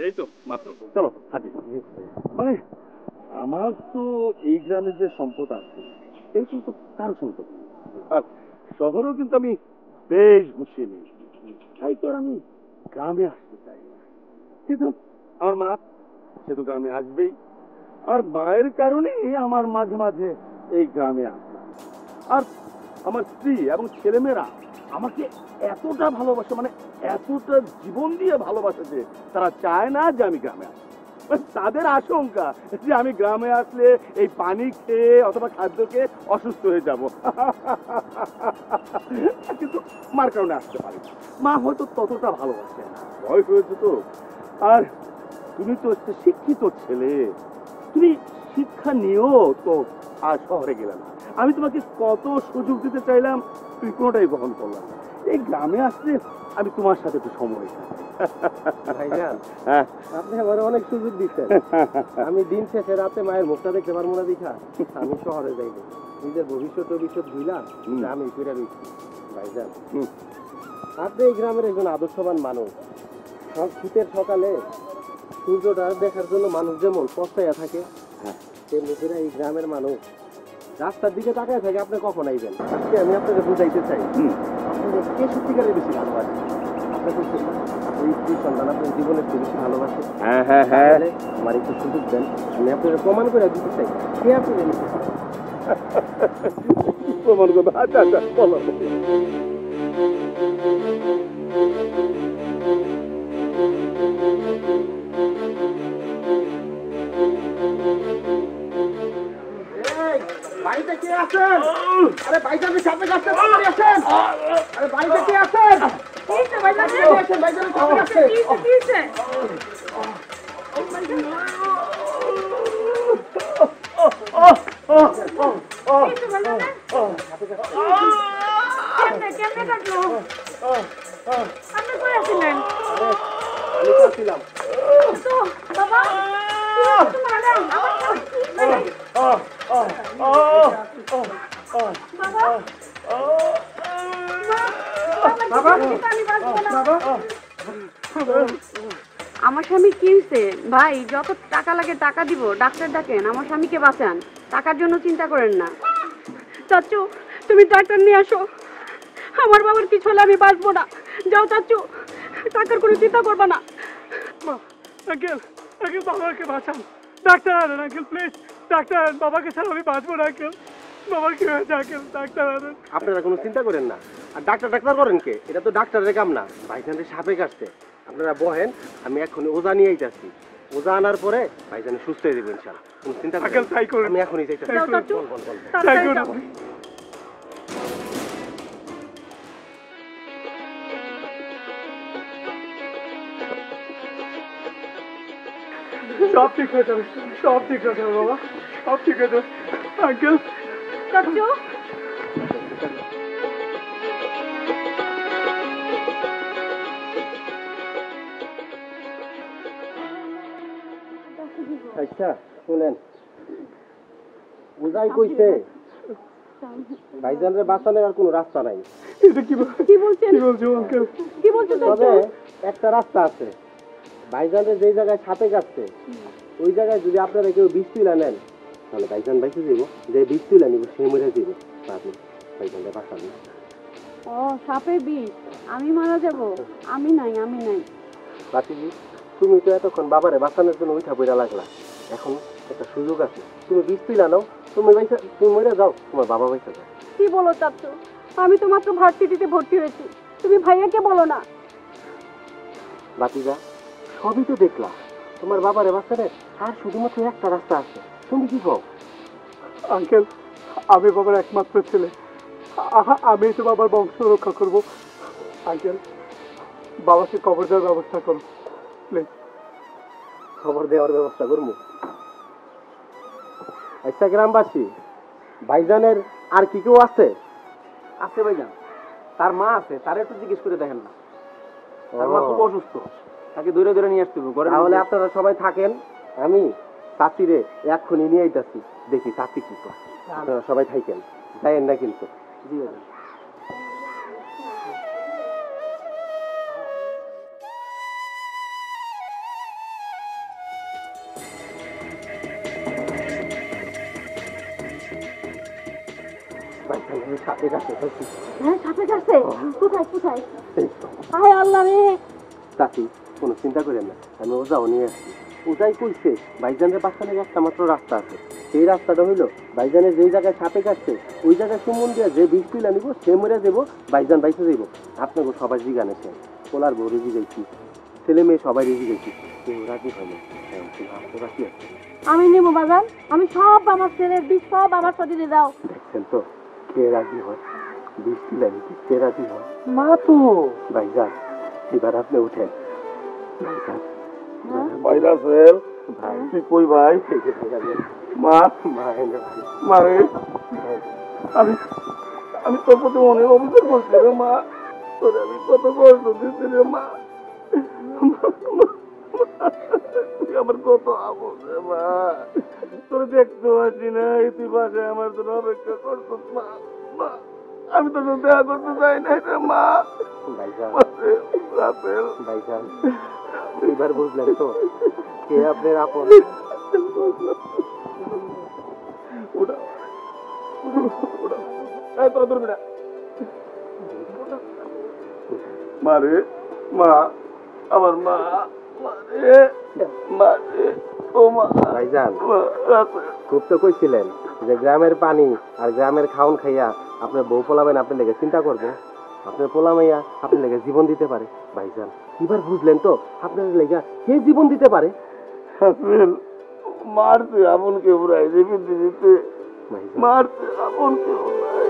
এই তো মাত্র চলো হাজি। মানে আমার তো এই গ্রামে যে সম্পদ আছে এই কিন্তু কার সম্পদ, আর শহরেও কিন্তু আমি বেশ গুছিয়ে নিয়েছি, তাই তো আর আমি গ্রামে আসতে চাই না। কিন্তু আমার মা সে তো গ্রামে আসবেই, আর মায়ের কারণে আমার মাঝে মাঝে এই গ্রামে আসা। আর আমার স্ত্রী এবং ছেলেমেয়েরা আমাকে এতটা ভালোবাসে, মানে এতটা জীবন দিয়ে ভালোবাসে যে তারা চায় না যে আমি গ্রামে আসি। তাদের আশঙ্কা যে আমি গ্রামে আসলে এই পানি খেয়ে অথবা খাদ্য খেয়ে অসুস্থ হয়ে যাব। কিন্তু মার কারণে আসতে পারি, মা হয়তো ততটা ভালোবাসে না, বয়স হয়েছে তো। আর তুমি তো একটা শিক্ষিত ছেলে, তুমি শিক্ষা নিয়েও তো আর শহরে গেলে না। আমি তোমাকে কত সুযোগ দিতে চাইলাম, তুই কোনোটাই গ্রহণ করলাম না। এই গ্রামে আসলে আমি তোমার সাথে একটু সময় ভাইজান, আপনি আমার অনেক সুযোগ দিচ্ছেন। আমি দিন শেষে রাতে মায়ের মুখটা দেখতে পারবো না দেখা আমি শহরে যাইব। নিজের ভবিষ্যৎ ভুইলা আমি ফিরে রয়েছি। ভাইজান, আপনি এই গ্রামের একজন আদর্শবান মানুষ। শীতের সকালে সূর্যটা দেখার জন্য মানুষ যেমন পস্তাইয়া থাকে, তেমনি করে এই গ্রামের মানুষ রাস্তার দিকে তাকায় থাকে আপনি কখন আইবেন। আজকে আমি আপনাকে বুঝাইতে চাই, আপনাকে কে সত্যিকারের বেশি ভালোবাসে। আপনাকে ওই স্ত্রী সন্তান আপনার জীবনের চেয়ে বেশি ভালোবাসে। আমার একটু সুযোগ দেন, আমি আপনাকে প্রমাণ করে দিতে চাই কে আপনি প্রমাণ করবো। আচ্ছা আচ্ছা বলো। বাড়িতে কে আছেন? আরে ভাইজানের সাথে কাছে তাড়াতাড়ি আসেন। আরে বাড়িতে কে আছেন? এই তো ভাইজানের সাথে আছেন, ভাইজানের সাথে আছে। কি হইছে? কেমনে কাটলো? আপনি কই আছিলেন? আমি কাছিলাম তো বাবা তোমার নাম আমার আমার স্বামী কি হয়েছে ভাই? যত টাকা লাগে টাকা দিব, ডাক্তার ডাকেন, আমার স্বামীকে বাঁচান, টাকার জন্য চিন্তা করেন না। চাচু তুমি ডাক্তার নিয়ে আসো, আমার বাবার কিছু হলে আমি বাঁচবো না। যাও চাচু, টাকার কোনো চিন্তা করবা না। আঙ্কেল আঙ্কেল বাবাকে বাঁচান, ডাক্তার আনেন আঙ্কেল প্লিজ, ডাক্তার আনেন, বাবাকে ছাড়া আমি বাঁচবো না আঙ্কেল। বাবার কি হয়েছে আঙ্কেল? ডাক্তার আনেন। আপনারা কোনো চিন্তা করেন না। আর ডাক্তার করেন কে? এটা তো ডাক্তারের কাম না। ভাইজানের সাপে কাটছে। আপনারা বহেন, আমি এখনই ওজা নিয়ে যাচ্ছি। ওজা আনার পরে ভাইজানে সুস্থ হয়ে যাবেন ইনশাআল্লাহ। কোনো চিন্তা আঙ্কেল তাই করুন। আমি এখনই যাইতেছি। যাও চাচু, তাই তাড়াতাড়ি করুন। যাও। সব ঠিক হয়ে যাবে, সব ঠিক হয়ে যাবে বাবা, সব ঠিক হয়ে যাবে আঙ্কেল। চাচু আচ্ছা শুনেন, ওজাই কইছে ভাইজানের বাঁচানোর আর কোনো রাস্তা নাই। এটা কি কি বলছেন? কি বলছো আঙ্কেল? কি বলছেন তবে চাচু? একটা রাস্তা আছে। ভাইজানের যেই জায়গায় সাপে কাটছে ওই জায়গায় যদি আপনারা কেউ বিষ তুলা নেন তাহলে ভাইজান বাইসে যাব। যে বিষ তুলা নিব সে মরে যাব। আপনি ভাইজানকে বাঁচাবেন। ও সাপের বিষ? আমি মারা যাব? আমি নাই, আমি নাই। বাতিজি, তুমি তো এতক্ষণ বাবারে বাঁচানোর জন্য উঠা পড়া লাগলা। এখন একটা সুযোগ আছে, তুমি বিষ তুলা নাও, তুমি মরে যাও, তোমার বাবা বাইসা যাও। কি বলো চাচু? আমি তো মাত্র ভার্সিটিতে ভর্তি হয়েছি, তুমি ভাইয়াকে বলো না। বাতিজা, সবই তো দেখলা, তোমার বাবারে বাঁচানোর আর শুধুমাত্র একটা রাস্তা আছে। তুমি কি কও? আঙ্কেল আমি বাবার একমাত্র ছেলে, আমি তো বাবার বংশ রক্ষা করব। আঙ্কেল বাবাকে কবর দেওয়ার ব্যবস্থা করো প্লিজ। খবর দেওয়ার ব্যবস্থা করবো। আচ্ছা গ্রামবাসী, ভাইজানের আর কি কেউ আছে? আছে ভাইজান, তার মা আছে, তার একটু জিজ্ঞেস করে দেখেন না। তার মা খুব অসুস্থ, তাকে দূরে দূরে নিয়ে আসতে হবে ঘরে। তাহলে আপনারা সবাই থাকেন, আমি চাচিরে এক্ষুনি নিয়ে আইতাছি, দেখি চাচি কি করে। আপনারা সবাই থাকেন, যাইয়েন না কিন্তু। জি ভাইজান। ভাইজানের সাথে কাছে থাকি। হ্যাঁ সাপে কাটছে কোথায় কোথায় হায় আল্লাহ রে চাচি কোনো চিন্তা করেন না, আমি ওজাও নিয়ে আসছি। ওজাই কইছে ভাইজানের বাসানের একটা মাত্র রাস্তা আছে, সেই রাস্তাটা হইলো ভাইজানের যেই জায়গায় সাপে কাটছে ওই জায়গায় সুমন দিয়া যে বিষ তুলে নিব সে মরে যাবো, ভাইজান বাইসে যাইব। আপনাকে সবাই জিগান এসে পোলার বউ রেজি যাইছি, ছেলে মেয়ে সবাই রেজি যাইছি, কেউ রাজি হয়নি। বাকি আছে আমি নেব বাজান, আমি সব আমার ছেলের বিষ সব আমার শরীরে দাও। দেখছেন তো কে রাজি হয়, বিষ তুলে নিতে কে রাজি হয়। মা তো ভাইজান এবার আপনি উঠেন। ভাইজান বাইরা সেল ভাই তুই কই ভাই মা মা এনে ভাই মারে আমি আমি তোর প্রতি অনেক অভিযোগ করছি রে মা, তোর আমি কত কষ্ট দিচ্ছি রে মা, তুই আমার কত আপন রে মা, তোর দেখতে পাচ্ছি না তুই বাসায় আমার জন্য অপেক্ষা করছিস মা, মা আমি তোর সাথে দেখা করতে চাই না রে মা। ভাইজান রাতেল ভাইজান এবার বুঝলেন তো কে আপনার আপন। উঠা উঠা এই তোরা ধরবি না মারে মা আমার মা মারে মারে ও মা ভাইজান রাতেল খুব তো কইছিলেন যে গ্রামের পানি আর গ্রামের খাওন খাইয়া আপনার বউ পোলাবেন, আপনি লেগে চিন্তা করবো, আপনার পোলা মাইয়া আপনি লেগে জীবন দিতে পারে। ভাইজান এবার বুঝলেন তো আপনার লেগা কে জীবন দিতে পারে। রাতেল মারছে আপন কেউ নাই, দিতে ভাইজান মারছে আপন কেউ নাই।